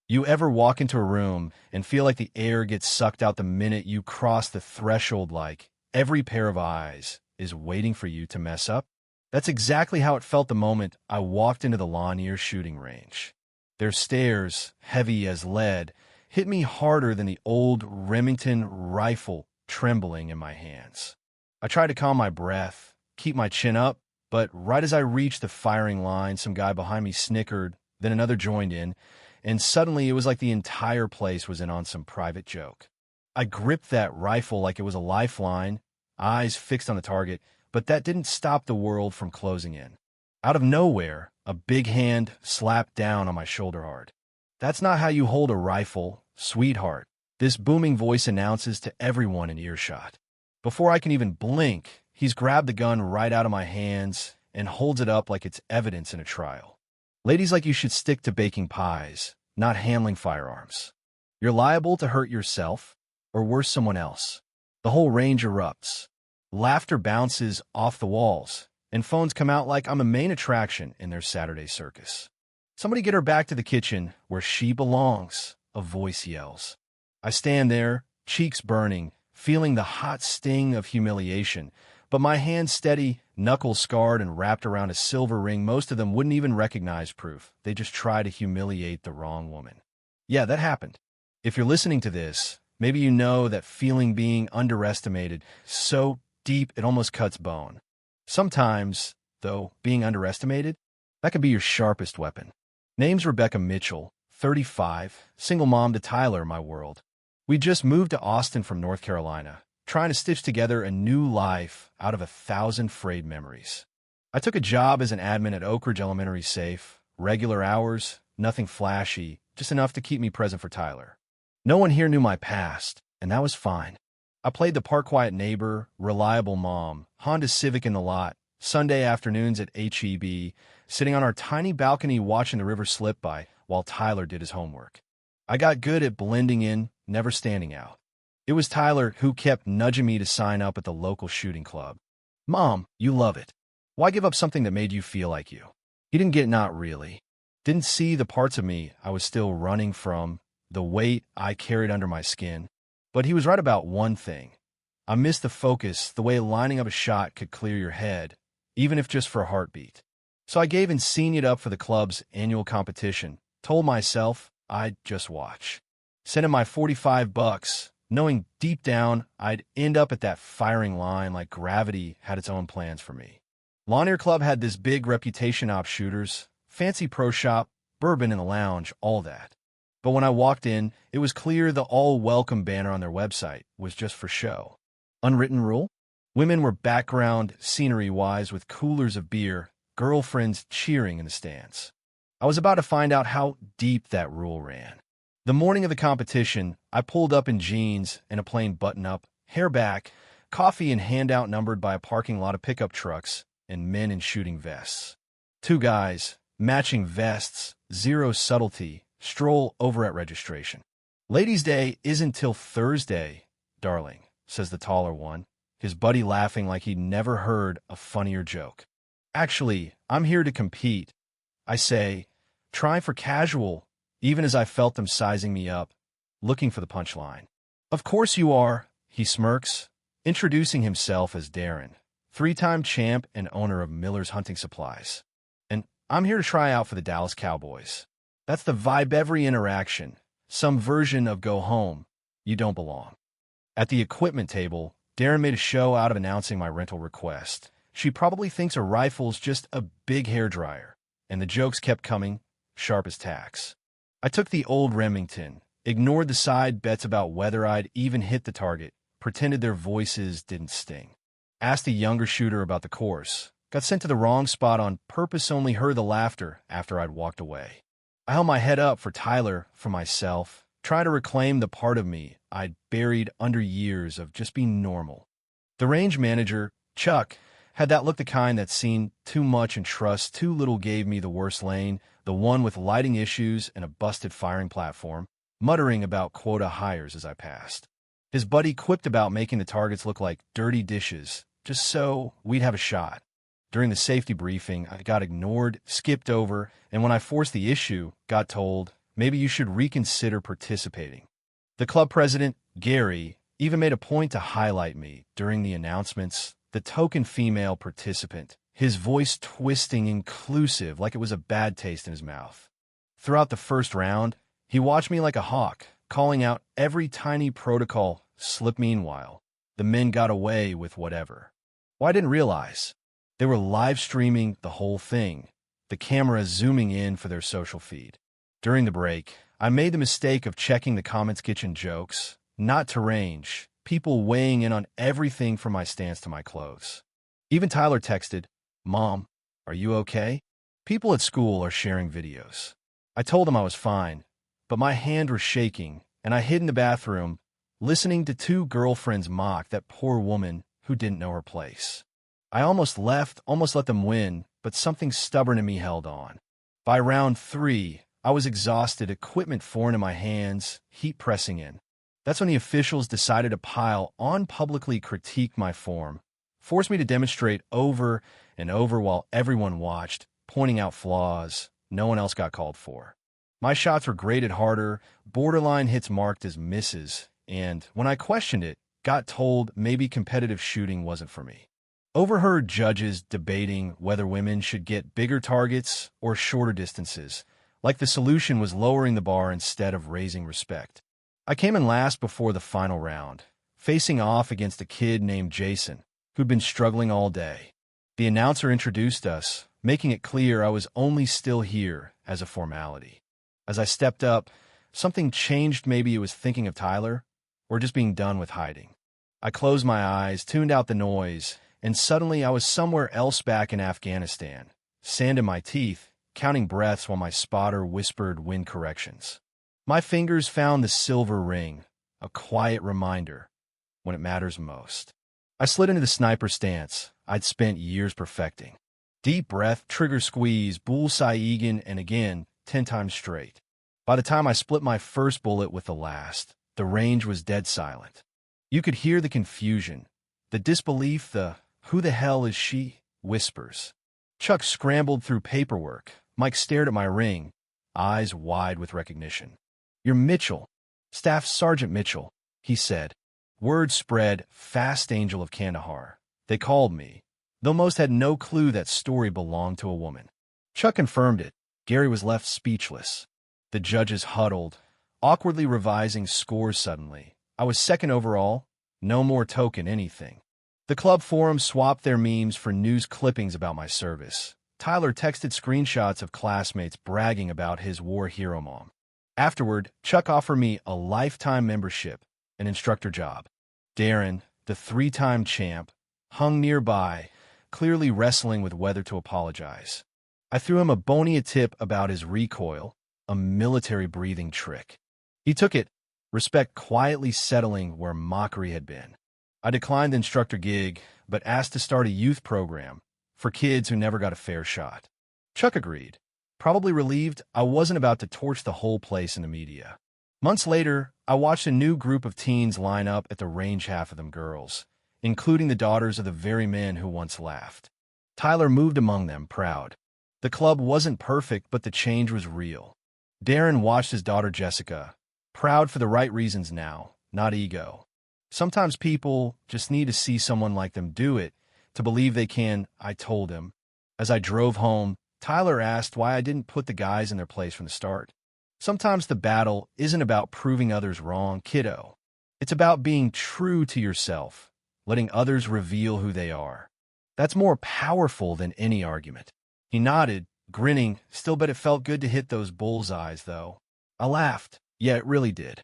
You ever walk into a room and feel like the air gets sucked out the minute you cross the threshold, like every pair of eyes is waiting for you to mess up? That's exactly how it felt the moment I walked into the Lanier shooting range. Their stares, heavy as lead, hit me harder than the old Remington rifle trembling in my hands. I tried to calm my breath, keep my chin up, but right as I reached the firing line, some guy behind me snickered, then another joined in, and suddenly it was like the entire place was in on some private joke. I gripped that rifle like it was a lifeline, eyes fixed on the target, but that didn't stop the world from closing in. Out of nowhere, a big hand slapped down on my shoulder hard. "That's not how you hold a rifle, sweetheart," this booming voice announces to everyone in earshot. Before I can even blink, he's grabbed the gun right out of my hands and holds it up like it's evidence in a trial. "Ladies like you should stick to baking pies, not handling firearms. You're liable to hurt yourself, or worse, someone else." The whole range erupts. Laughter bounces off the walls, and phones come out like I'm a main attraction in their Saturday circus. "Somebody get her back to the kitchen where she belongs," a voice yells. I stand there, cheeks burning, feeling the hot sting of humiliation, but my hands steady, knuckles scarred and wrapped around a silver ring most of them wouldn't even recognize proof. They just try to humiliate the wrong woman. Yeah, that happened. If you're listening to this, maybe you know that feeling being underestimated so deep it almost cuts bone. Sometimes, though, being underestimated, that can be your sharpest weapon. Name's Rebecca Mitchell, 35, single mom to Tyler, my world. We just moved to Austin from North Carolina, trying to stitch together a new life out of 1,000 frayed memories. I took a job as an admin at Oak Ridge Elementary Safe, regular hours, nothing flashy, just enough to keep me present for Tyler. No one here knew my past, and that was fine. I played the park-quiet neighbor, reliable mom, Honda Civic in the lot, Sunday afternoons at HEB, sitting on our tiny balcony watching the river slip by while Tyler did his homework. I got good at blending in, never standing out. It was Tyler who kept nudging me to sign up at the local shooting club. "Mom, you love it. Why give up something that made you feel like you?" He didn't get not really. Didn't see the parts of me I was still running from, the weight I carried under my skin. But he was right about one thing. I missed the focus, the way lining up a shot could clear your head, even if just for a heartbeat. So I gave and senied up for the club's annual competition, told myself I'd just watch. Sent him my $45, knowing deep down I'd end up at that firing line like gravity had its own plans for me. Lanier Club had this big reputation of shooters, fancy pro shop, bourbon in the lounge, all that. But when I walked in, it was clear the all-welcome banner on their website was just for show. Unwritten rule? Women were background scenery-wise with coolers of beer, girlfriends cheering in the stands. I was about to find out how deep that rule ran. The morning of the competition, I pulled up in jeans and a plain button-up, hair back, coffee in hand outnumbered by a parking lot of pickup trucks and men in shooting vests. Two guys, matching vests, zero subtlety, stroll over at registration. "Ladies' Day isn't till Thursday, darling," says the taller one, his buddy laughing like he'd never heard a funnier joke. "Actually, I'm here to compete," I say, trying for casual, even as I felt them sizing me up, looking for the punchline. "Of course you are," he smirks, introducing himself as Darren, three-time champ and owner of Miller's Hunting Supplies. "And I'm here to try out for the Dallas Cowboys." That's the vibe every interaction, some version of go home, you don't belong. At the equipment table, Darren made a show out of announcing my rental request. She probably thinks a rifle's just a big hairdryer, and the jokes kept coming, sharp as tacks. I took the old Remington, ignored the side bets about whether I'd even hit the target, pretended their voices didn't sting. Asked a younger shooter about the course, got sent to the wrong spot on purpose, only heard the laughter after I'd walked away. I held my head up for Tyler, for myself, trying to reclaim the part of me I'd buried under years of just being normal. The range manager, Chuck, had that look, the kind that's seen too much and trust too little, gave me the worst lane, the one with lighting issues and a busted firing platform, muttering about quota hires as I passed. His buddy quipped about making the targets look like dirty dishes, just so we'd have a shot. During the safety briefing, I got ignored, skipped over, and when I forced the issue, got told, maybe you should reconsider participating. The club president, Gary, even made a point to highlight me during the announcements, the token female participant, his voice twisting inclusive like it was a bad taste in his mouth. Throughout the first round, he watched me like a hawk, calling out every tiny protocol slip. Meanwhile, the men got away with whatever. Well, I didn't realize they were live streaming the whole thing, the camera zooming in for their social feed. During the break, I made the mistake of checking the comments kitchen jokes, not to range, people weighing in on everything from my stance to my clothes. Even Tyler texted, "Mom, are you okay?" People at school are sharing videos. I told them I was fine, but my hand was shaking, and I hid in the bathroom, listening to two girlfriends mock that poor woman who didn't know her place. I almost left, almost let them win, but something stubborn in me held on. By round 3, I was exhausted, equipment foreign in my hands, heat pressing in. That's when the officials decided to pile on, publicly critique my form, force me to demonstrate over and over while everyone watched, pointing out flaws no one else got called for. My shots were graded harder, borderline hits marked as misses, and when I questioned it, got told maybe competitive shooting wasn't for me. Overheard judges debating whether women should get bigger targets or shorter distances, like the solution was lowering the bar instead of raising respect. I came in last before the final round, facing off against a kid named Jason, who'd been struggling all day. The announcer introduced us, making it clear I was only still here as a formality. As I stepped up, something changed. Maybe it was thinking of Tyler, or just being done with hiding. I closed my eyes, tuned out the noise, and suddenly I was somewhere else, back in Afghanistan, sand in my teeth, counting breaths while my spotter whispered wind corrections. My fingers found the silver ring, a quiet reminder when it matters most. I slid into the sniper stance I'd spent years perfecting. Deep breath, trigger squeeze, bullseye again and again, 10 times straight. By the time I split my first bullet with the last, the range was dead silent. You could hear the confusion, the disbelief, the "who the hell is she?" whispers. Chuck scrambled through paperwork. Mike stared at my ring, eyes wide with recognition. "You're Mitchell, Staff Sergeant Mitchell," he said. Word spread fast. Angel of Kandahar, they called me, though most had no clue that story belonged to a woman. Chuck confirmed it. Gary was left speechless. The judges huddled, awkwardly revising scores. Suddenly, I was second overall, no more token anything. The club forum swapped their memes for news clippings about my service. Tyler texted screenshots of classmates bragging about his war hero mom. Afterward, Chuck offered me a lifetime membership, an instructor job. Darren, the 3-time champ, hung nearby, clearly wrestling with whether to apologize. I threw him a bony tip about his recoil, a military breathing trick. He took it, respect quietly settling where mockery had been. I declined the instructor gig, but asked to start a youth program for kids who never got a fair shot. Chuck agreed, probably relieved I wasn't about to torch the whole place in the media. Months later, I watched a new group of teens line up at the range, half of them girls, including the daughters of the very men who once laughed. Tyler moved among them, proud. The club wasn't perfect, but the change was real. Darren watched his daughter Jessica, proud for the right reasons now, not ego. Sometimes people just need to see someone like them do it to believe they can, I told him. As I drove home, Tyler asked why I didn't put the guys in their place from the start. Sometimes the battle isn't about proving others wrong, kiddo. It's about being true to yourself, letting others reveal who they are. That's more powerful than any argument. He nodded, grinning. Still bet it felt good to hit those bullseyes, though. I laughed. Yeah, it really did.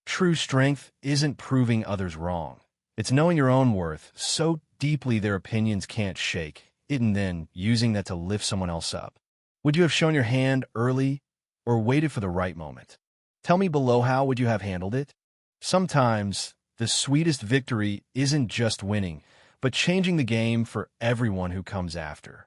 True strength isn't proving others wrong. It's knowing your own worth so deeply their opinions can't shake it, and then using that to lift someone else up. Would you have shown your hand early or waited for the right moment? Tell me below, how would you have handled it? Sometimes the sweetest victory isn't just winning, but changing the game for everyone who comes after.